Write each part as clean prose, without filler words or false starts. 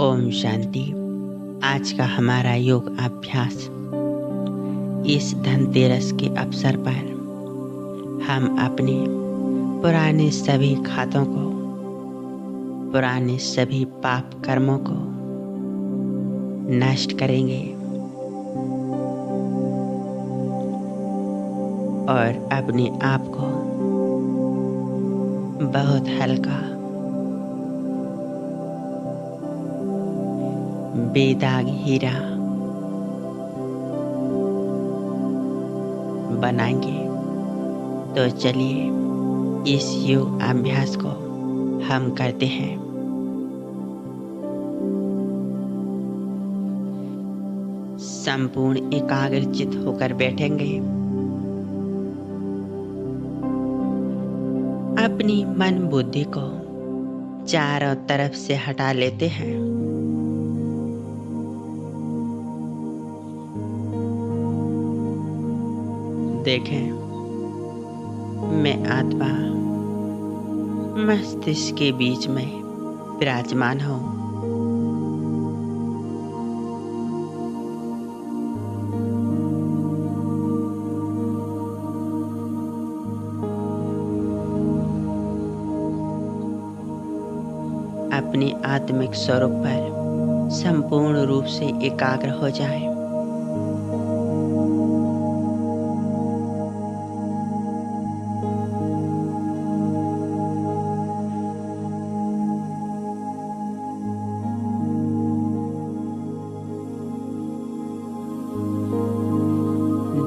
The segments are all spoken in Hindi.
ओम शांति। आज का हमारा योग अभ्यास। इस धनतेरस के अवसर पर हम अपने पुराने सभी खातों को, पुराने सभी पाप कर्मों को नष्ट करेंगे और अपने आप को बहुत हल्का, बेदाग हीरा बनाएंगे। तो चलिए इस योग अभ्यास को हम करते हैं। संपूर्ण एकाग्रचित होकर बैठेंगे। अपनी मन बुद्धि को चारों तरफ से हटा लेते हैं। देखें, मैं आत्मा मस्तिष्क के बीच में विराजमान हूँ। अपने आत्मिक स्वरूप पर संपूर्ण रूप से एकाग्र हो जाएं।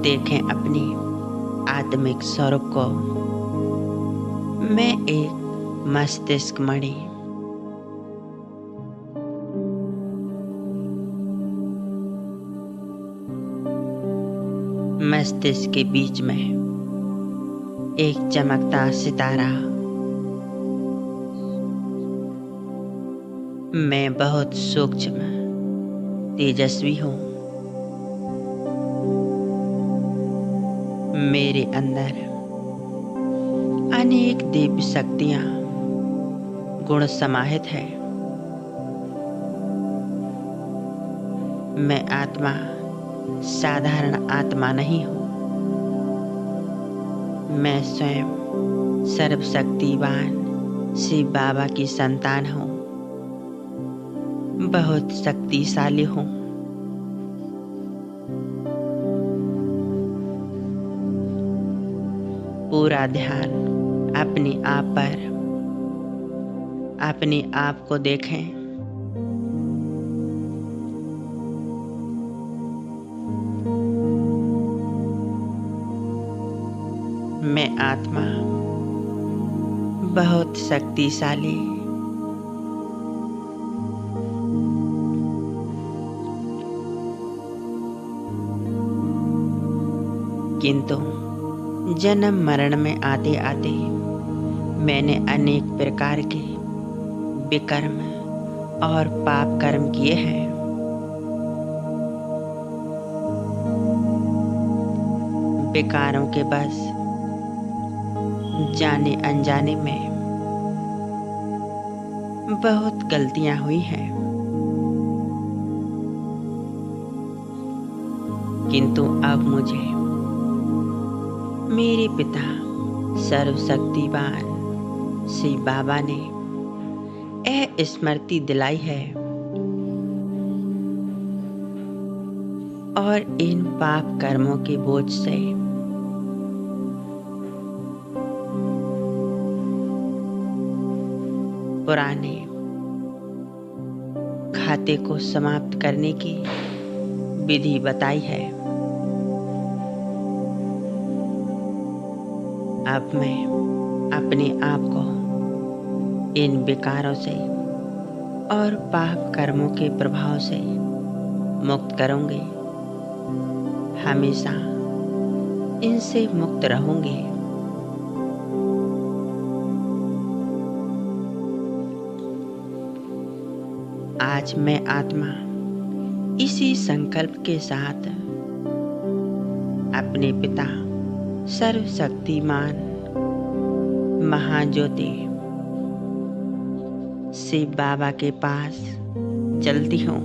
देखें अपनी आत्मिक स्वरूप को। मैं एक मस्तिष्क मणि, मस्तिष्क के बीच में एक चमकता सितारा। मैं बहुत सूक्ष्म तेजस्वी हूँ। मेरे अंदर अनेक दिव्य शक्तियाँ, गुण समाहित है। मैं आत्मा साधारण आत्मा नहीं हूँ। मैं स्वयं सर्वशक्तिवान शिव बाबा की संतान हूँ। बहुत शक्तिशाली हूँ। पूरा ध्यान अपने आप पर, अपने आप को देखें। मैं आत्मा बहुत शक्तिशाली, किंतु जन्म मरण में आते आते मैंने अनेक प्रकार के विकर्म और पाप कर्म किए हैं। विकारों के बस जाने अनजाने में बहुत गलतियां हुई हैं, किंतु अब मुझे मेरे पिता सर्वशक्तिवान शिव बाबा ने यह स्मृति दिलाई है और इन पाप कर्मों के बोझ से पुराने खाते को समाप्त करने की विधि बताई है। अब मैं अपने आप को इन विकारों से और पाप कर्मों के प्रभाव से मुक्त करूंगी। हमेशा इनसे मुक्त रहूंगी। आज मैं आत्मा इसी संकल्प के साथ अपने पिता सर्वशक्तिमान महाज्योति शिव बाबा के पास चलती हूँ।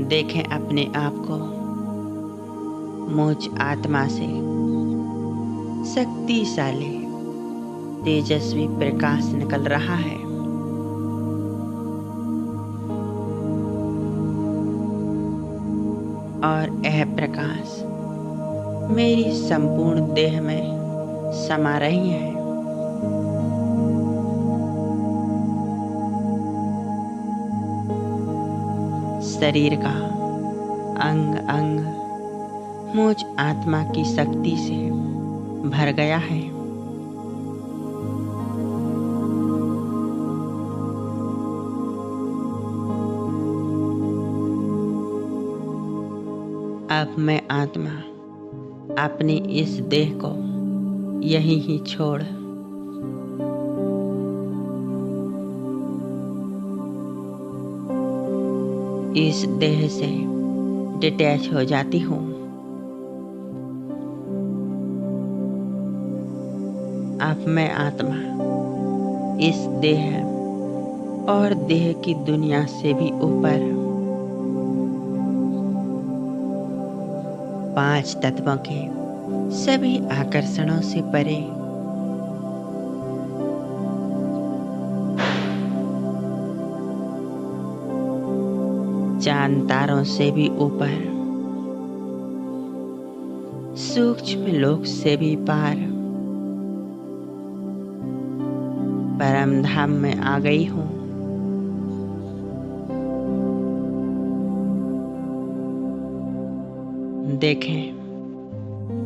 देखें अपने आप को, मुझ आत्मा से शक्तिशाली तेजस्वी प्रकाश निकल रहा है। और यह प्रकाश मेरी संपूर्ण देह में समा रही है। शरीर का अंग अंग मुझ आत्मा की शक्ति से भर गया है। अब मैं आत्मा अपनी इस देह को यहीं ही छोड़ इस देह से डिटैच हो जाती हूँ। अब मैं आत्मा इस देह और देह की दुनिया से भी ऊपर 5 तत्वों के सभी आकर्षणों से परे चांद तारों से भी ऊपर सूक्ष्म लोक से भी पार परम धाम में आ गई हूँ। देखें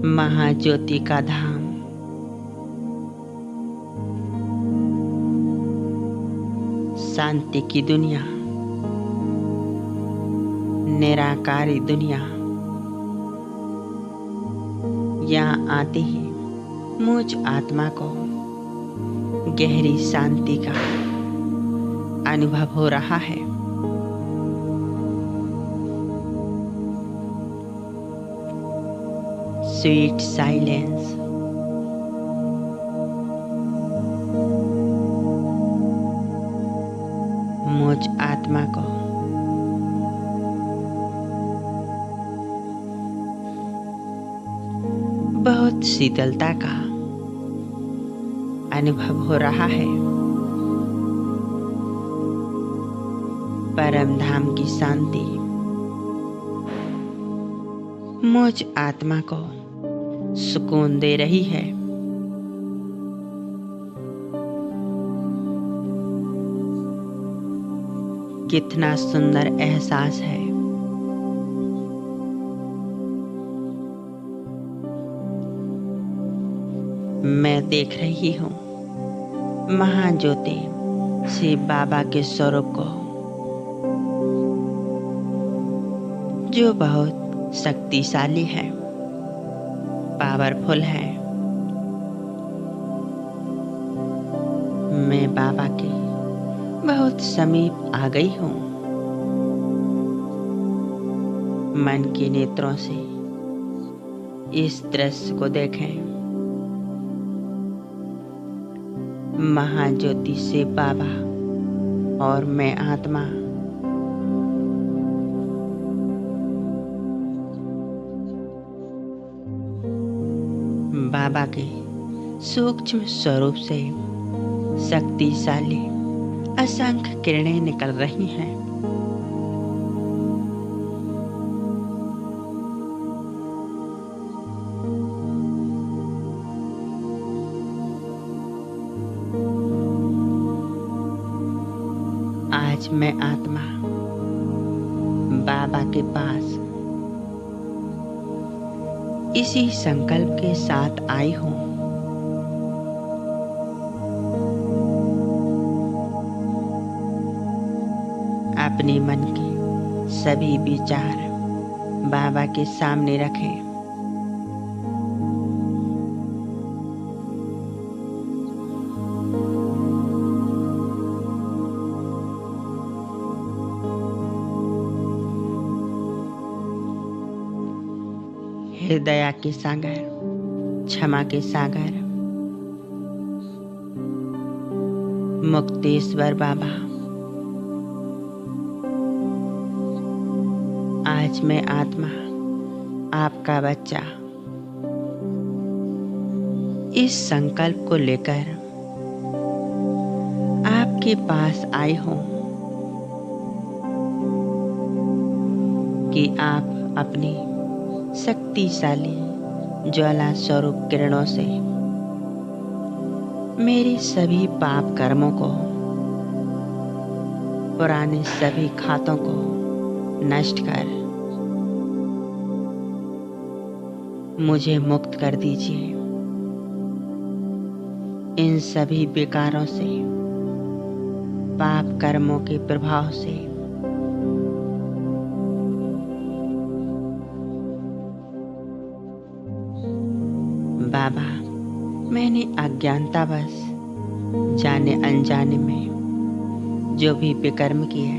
महाज्योति का धाम, शांति की दुनिया, निराकारी दुनिया। यहाँ आते ही मुझ आत्मा को गहरी शांति का अनुभव हो रहा है। स्वीट साइलेंस, मुझ आत्मा को बहुत शीतलता का अनुभव हो रहा है। परम धाम की शांति मुझ आत्मा को सुकून दे रही है। कितना सुंदर एहसास है। मैं देख रही हूँ महाज्योति शिव बाबा के स्वरूप को, जो बहुत शक्तिशाली है, पावरफुल है। मैं बाबा के बहुत समीप आ गई हूँ। मन के नेत्रों से इस दृश्य को देखें। महाज्योति से बाबा और मैं आत्मा बाबा के सूक्ष्म स्वरूप से शक्तिशाली असंख्य किरणें निकल रही हैं। आज मैं आत्मा बाबा के पास इसी संकल्प के साथ आई हूँ। अपने मन के सभी विचार बाबा के सामने रखें। हे दया के सागर, क्षमा के सागर मुक्तेश्वर बाबा, आज मैं आत्मा आपका बच्चा इस संकल्प को लेकर आपके पास आई हूं कि आप अपनी शक्तिशाली ज्वाला स्वरूप किरणों से मेरे सभी पाप कर्मों को, पुराने सभी खातों को नष्ट कर मुझे मुक्त कर दीजिए। इन सभी विकारों से, पाप कर्मों के प्रभाव से बाबा, मैंने अज्ञानतावश जाने अनजाने में जो भी विकर्म किए,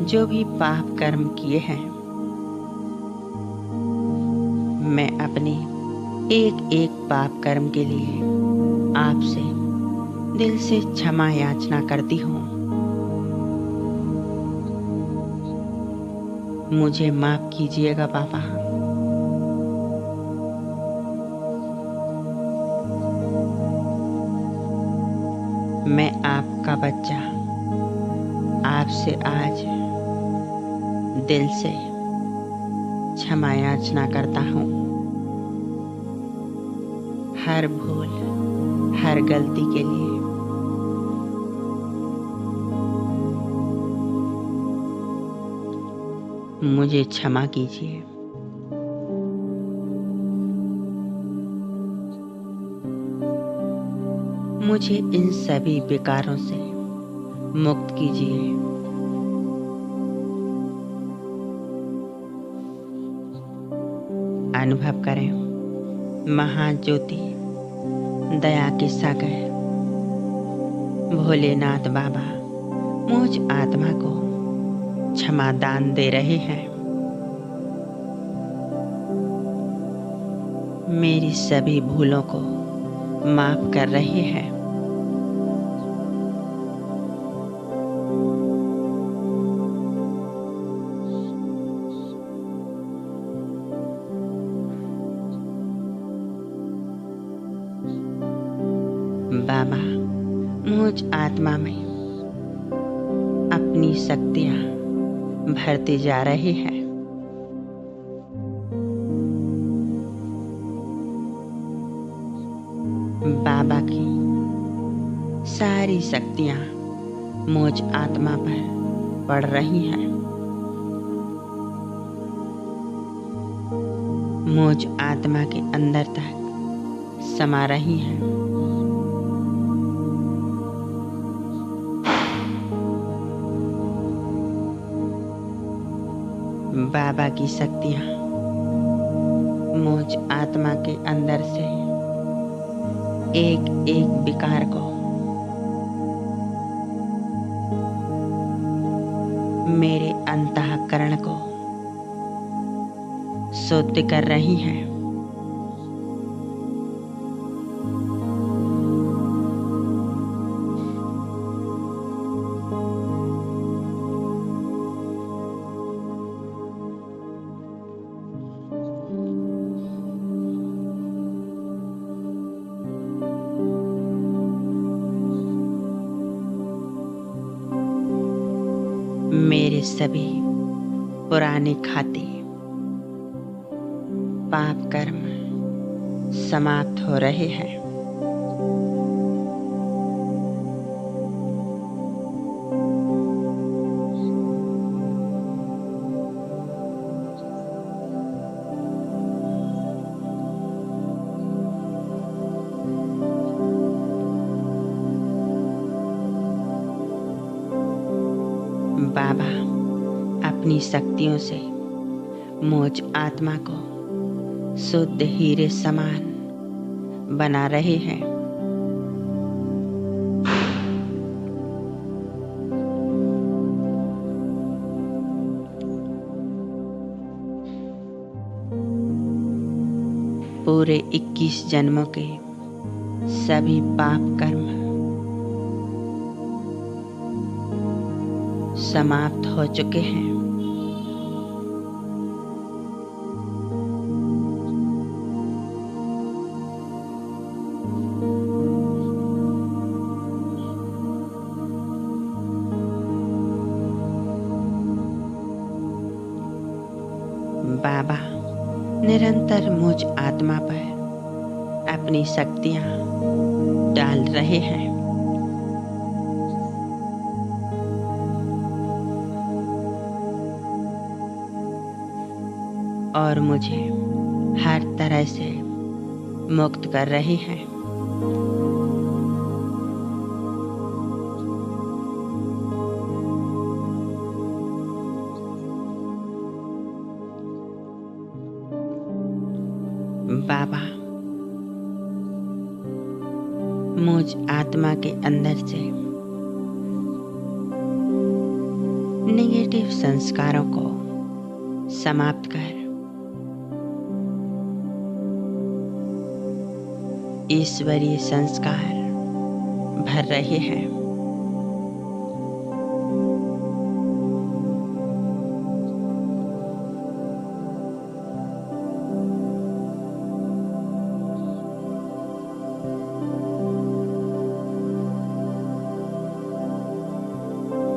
जो भी पाप कर्म किए हैं, मैं अपने एक एक पाप कर्म के लिए आपसे दिल से क्षमा याचना करती हूँ। मुझे माफ कीजिएगा बाबा। मैं आपका बच्चा आपसे आज दिल से क्षमा याचना करता हूँ। हर भूल, हर गलती के लिए मुझे क्षमा कीजिए। मुझे इन सभी विकारों से मुक्त कीजिए। अनुभव करें महाज्योति दया के सागर भोलेनाथ बाबा मुझ आत्मा को क्षमा दान दे रहे हैं। मेरी सभी भूलों को माफ कर रहे हैं। बाबा मुझ आत्मा में अपनी शक्तियां भरते जा रहे हैं। बाबा की सारी शक्तियां मुझ आत्मा पर पड़ रही हैं। मुझ आत्मा के अंदर तक समा रही हैं। बाबा की शक्तियां मुझ आत्मा के अंदर से एक एक विकार को, मेरे अंतःकरण को शुद्ध कर रही हैं। मेरे सभी पुराने खाते, पाप कर्म समाप्त हो रहे हैं। बाबा अपनी शक्तियों से मुझ आत्मा को शुद्ध हीरे समान बना रहे हैं। पूरे 21 जन्मों के सभी पाप कर्म समाप्त हो चुके हैं। बाबा निरंतर मुझ आत्मा पर अपनी शक्तियां डाल रहे हैं। और मुझे हर तरह से मुक्त कर रहे हैं। बाबा मुझ आत्मा के अंदर से नेगेटिव संस्कारों को समाप्त कर ईश्वरीय संस्कार भर रहे हैं।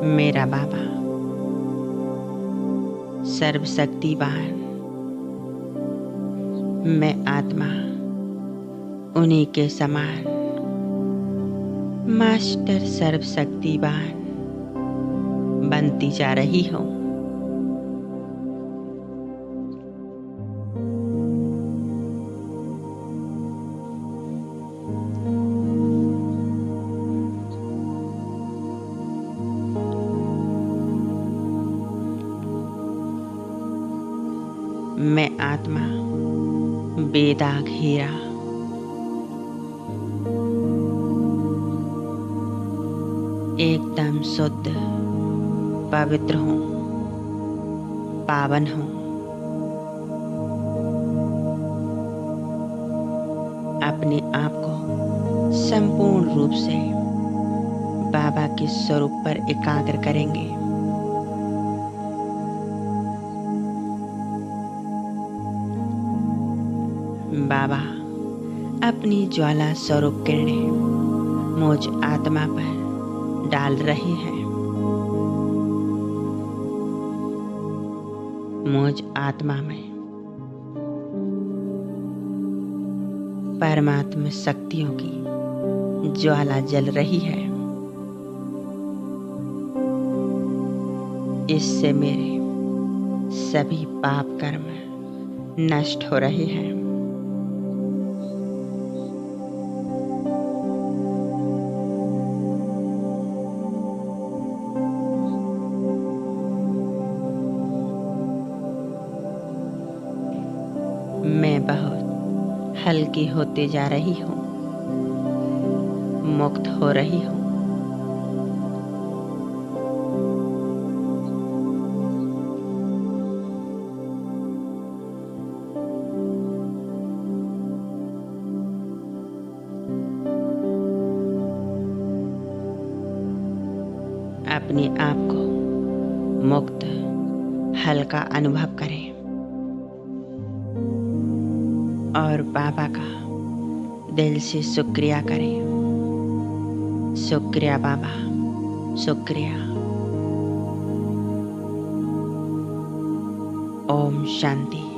मेरा बाबा सर्वशक्तिवान, मैं आत्मा उन्हीं के समान मास्टर सर्वशक्तिवान बनती जा रही हूँ। मैं आत्मा बेदाग हीरा, एकदम शुद्ध पवित्र हूँ, पावन हूँ। अपने आप को संपूर्ण रूप से बाबा के स्वरूप पर एकाग्र करेंगे। बाबा अपनी ज्वाला स्वरूप किरणें मुझ आत्मा पर डाल रहे हैं। मुझ आत्मा में परमात्मा शक्तियों की ज्वाला जल रही है। इससे मेरे सभी पाप कर्म नष्ट हो रहे हैं। मैं बहुत हल्की होते जा रही हूँ, मुक्त हो रही हूँ। अपने आप को मुक्त हल्का अनुभव करें और बाबा का दिल से शुक्रिया करें। शुक्रिया बाबा, शुक्रिया। ओम शांति।